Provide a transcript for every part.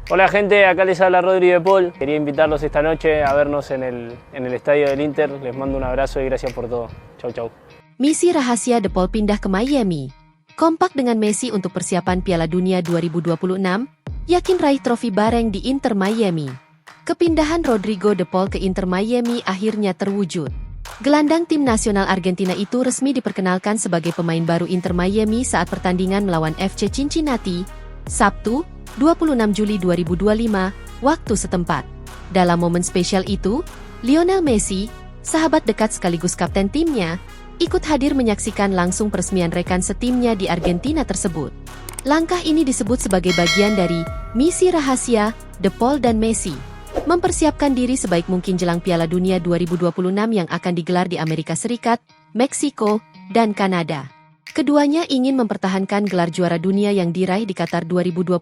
Hola gente, acá les habla Rodri de Paul. Quería invitarlos esta noche a vernos en el estadio del Inter. Les mando un abrazo y gracias por todo. Chau chau. Misi rahasia De Paul pindah ke Miami. Kompak dengan Messi untuk persiapan Piala Dunia 2026, yakin raih trofi bareng di Inter Miami. Kepindahan Rodrigo De Paul ke Inter Miami akhirnya terwujud. Gelandang tim nasional Argentina itu resmi diperkenalkan sebagai pemain baru Inter Miami saat pertandingan melawan FC Cincinnati, Sabtu, 26 Juli 2025, waktu setempat. Dalam momen spesial itu, Lionel Messi, sahabat dekat sekaligus kapten timnya, ikut hadir menyaksikan langsung peresmian rekan setimnya di Argentina tersebut. Langkah ini disebut sebagai bagian dari misi rahasia De Paul dan Messi, mempersiapkan diri sebaik mungkin jelang Piala Dunia 2026 yang akan digelar di Amerika Serikat, Meksiko, dan Kanada. Keduanya ingin mempertahankan gelar juara dunia yang diraih di Qatar 2022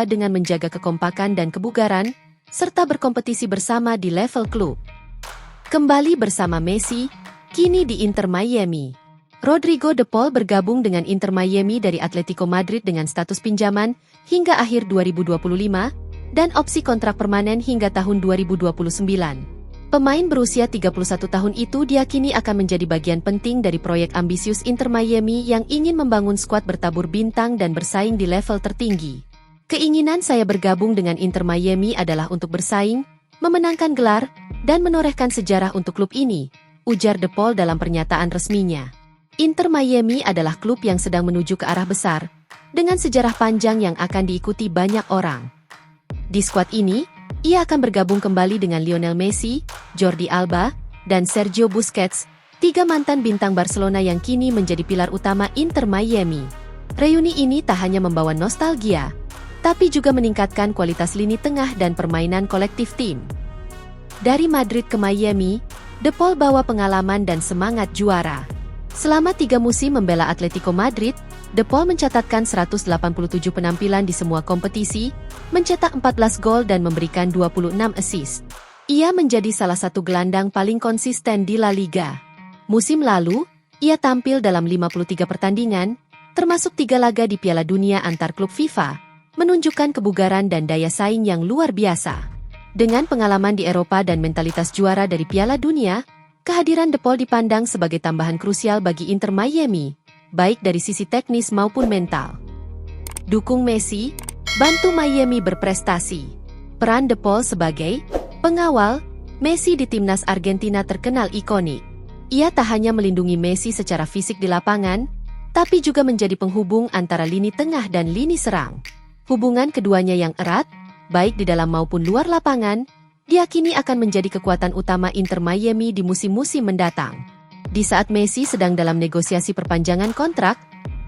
dengan menjaga kekompakan dan kebugaran, serta berkompetisi bersama di level klub. Kembali bersama Messi, kini di Inter Miami. Rodrigo De Paul bergabung dengan Inter Miami dari Atletico Madrid dengan status pinjaman hingga akhir 2025, dan opsi kontrak permanen hingga tahun 2029. Pemain berusia 31 tahun itu diyakini akan menjadi bagian penting dari proyek ambisius Inter Miami yang ingin membangun skuad bertabur bintang dan bersaing di level tertinggi. Keinginan saya bergabung dengan Inter Miami adalah untuk bersaing, memenangkan gelar, dan menorehkan sejarah untuk klub ini, ujar De Paul dalam pernyataan resminya. Inter Miami adalah klub yang sedang menuju ke arah besar, dengan sejarah panjang yang akan diikuti banyak orang. Di skuad ini, ia akan bergabung kembali dengan Lionel Messi, Jordi Alba, dan Sergio Busquets, tiga mantan bintang Barcelona yang kini menjadi pilar utama Inter Miami. Reuni ini tak hanya membawa nostalgia, tapi juga meningkatkan kualitas lini tengah dan permainan kolektif tim. Dari Madrid ke Miami, De Paul bawa pengalaman dan semangat juara. Selama 3 musim membela Atletico Madrid, De Paul mencatatkan 187 penampilan di semua kompetisi, mencetak 14 gol dan memberikan 26 assist. Ia menjadi salah satu gelandang paling konsisten di La Liga. Musim lalu, ia tampil dalam 53 pertandingan, termasuk 3 laga di Piala Dunia antar klub FIFA, menunjukkan kebugaran dan daya saing yang luar biasa. Dengan pengalaman di Eropa dan mentalitas juara dari Piala Dunia, kehadiran De Paul dipandang sebagai tambahan krusial bagi Inter Miami, baik dari sisi teknis maupun mental. Dukung Messi, bantu Miami berprestasi. Peran De Paul sebagai pengawal Messi di timnas Argentina terkenal ikonik. Ia tak hanya melindungi Messi secara fisik di lapangan, tapi juga menjadi penghubung antara lini tengah dan lini serang. Hubungan keduanya yang erat, baik di dalam maupun luar lapangan, diyakini akan menjadi kekuatan utama Inter Miami di musim-musim mendatang. Di saat Messi sedang dalam negosiasi perpanjangan kontrak,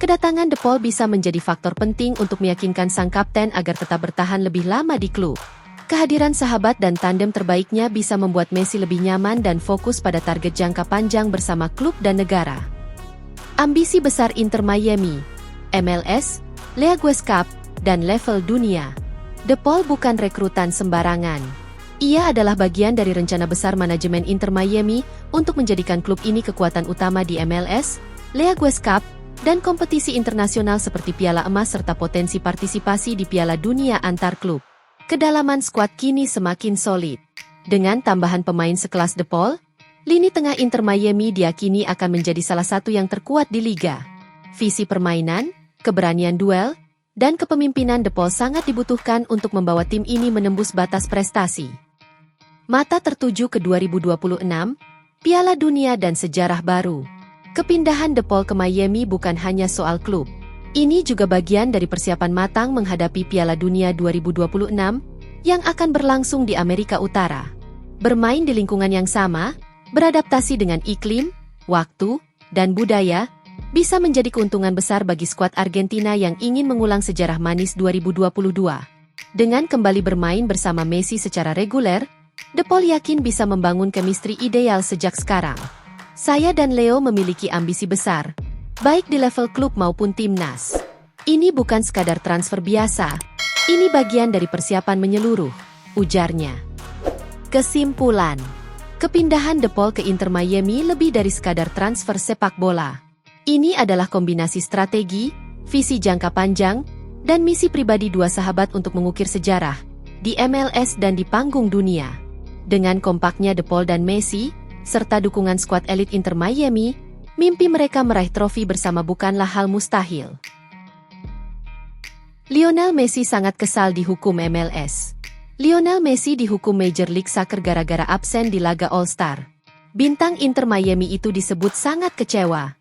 kedatangan De Paul bisa menjadi faktor penting untuk meyakinkan sang kapten agar tetap bertahan lebih lama di klub. Kehadiran sahabat dan tandem terbaiknya bisa membuat Messi lebih nyaman dan fokus pada target jangka panjang bersama klub dan negara. Ambisi besar Inter Miami, MLS, Leagues Cup, dan level dunia. De Paul bukan rekrutan sembarangan. Ia adalah bagian dari rencana besar manajemen Inter Miami untuk menjadikan klub ini kekuatan utama di MLS, Leagues Cup, dan kompetisi internasional seperti Piala Emas serta potensi partisipasi di Piala Dunia antar klub. Kedalaman skuad kini semakin solid. Dengan tambahan pemain sekelas De Paul, lini tengah Inter Miami diyakini akan menjadi salah satu yang terkuat di liga. Visi permainan, keberanian duel, dan kepemimpinan De Paul sangat dibutuhkan untuk membawa tim ini menembus batas prestasi. Mata tertuju ke 2026, Piala Dunia dan sejarah baru. Kepindahan De Paul ke Miami bukan hanya soal klub. Ini juga bagian dari persiapan matang menghadapi Piala Dunia 2026 yang akan berlangsung di Amerika Utara. Bermain di lingkungan yang sama, beradaptasi dengan iklim, waktu, dan budaya, bisa menjadi keuntungan besar bagi skuad Argentina yang ingin mengulang sejarah manis 2022. Dengan kembali bermain bersama Messi secara reguler, De Paul yakin bisa membangun chemistry ideal sejak sekarang. Saya dan Leo memiliki ambisi besar, baik di level klub maupun timnas. Ini bukan sekadar transfer biasa, ini bagian dari persiapan menyeluruh, ujarnya. Kesimpulan, kepindahan De Paul ke Inter Miami lebih dari sekadar transfer sepak bola. Ini adalah kombinasi strategi, visi jangka panjang, dan misi pribadi dua sahabat untuk mengukir sejarah, di MLS dan di panggung dunia. Dengan kompaknya De Paul dan Messi, serta dukungan skuad elit Inter Miami, mimpi mereka meraih trofi bersama bukanlah hal mustahil. Lionel Messi sangat kesal dihukum MLS. Lionel Messi dihukum Major League Soccer gara-gara absen di laga All-Star. Bintang Inter Miami itu disebut sangat kecewa.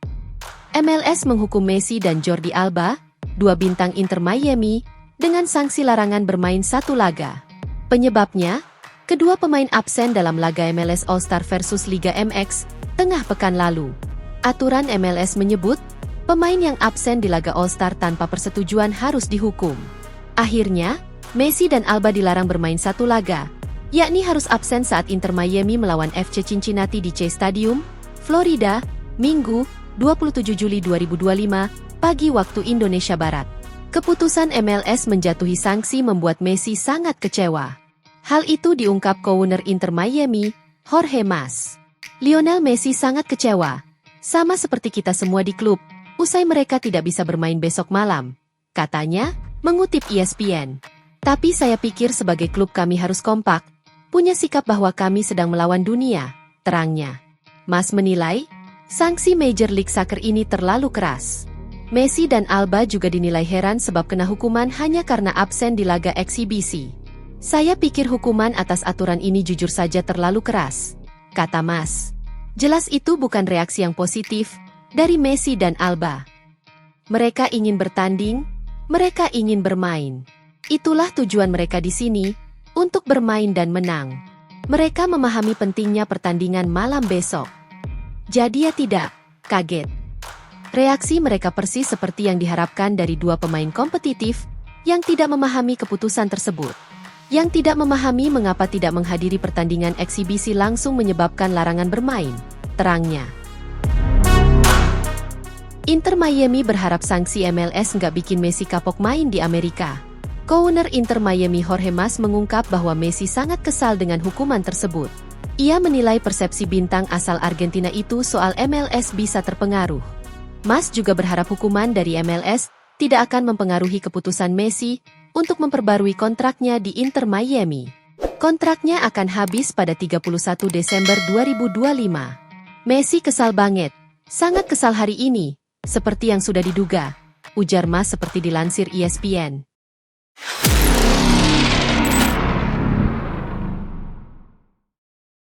MLS menghukum Messi dan Jordi Alba, dua bintang Inter Miami, dengan sanksi larangan bermain satu laga. Penyebabnya, kedua pemain absen dalam laga MLS All-Star versus Liga MX, tengah pekan lalu. Aturan MLS menyebut, pemain yang absen di laga All-Star tanpa persetujuan harus dihukum. Akhirnya, Messi dan Alba dilarang bermain satu laga, yakni harus absen saat Inter Miami melawan FC Cincinnati di Chase Stadium, Florida, Minggu, 27 Juli 2025, pagi waktu Indonesia Barat. Keputusan MLS menjatuhi sanksi membuat Messi sangat kecewa. Hal itu diungkap co-owner Inter Miami, Jorge Mas. Lionel Messi sangat kecewa. Sama seperti kita semua di klub, usai mereka tidak bisa bermain besok malam. Katanya, mengutip ESPN. Tapi saya pikir sebagai klub kami harus kompak, punya sikap bahwa kami sedang melawan dunia, terangnya. Mas menilai, sanksi Major League Soccer ini terlalu keras. Messi dan Alba juga dinilai heran sebab kena hukuman hanya karena absen di laga eksibisi. Saya pikir hukuman atas aturan ini jujur saja terlalu keras, kata Mas. Jelas itu bukan reaksi yang positif dari Messi dan Alba. Mereka ingin bertanding, mereka ingin bermain. Itulah tujuan mereka di sini, untuk bermain dan menang. Mereka memahami pentingnya pertandingan malam besok. Jadi ya tidak kaget. Reaksi mereka persis seperti yang diharapkan dari dua pemain kompetitif yang tidak memahami keputusan tersebut. Yang tidak memahami mengapa tidak menghadiri pertandingan eksibisi langsung menyebabkan larangan bermain, terangnya. Inter Miami berharap sanksi MLS nggak bikin Messi kapok main di Amerika. Co-owner Inter Miami Jorge Mas mengungkap bahwa Messi sangat kesal dengan hukuman tersebut. Ia menilai persepsi bintang asal Argentina itu soal MLS bisa terpengaruh. Mas juga berharap hukuman dari MLS tidak akan mempengaruhi keputusan Messi untuk memperbarui kontraknya di Inter Miami. Kontraknya akan habis pada 31 Desember 2025. Messi kesal banget, sangat kesal hari ini, seperti yang sudah diduga, ujar Mas seperti dilansir ESPN.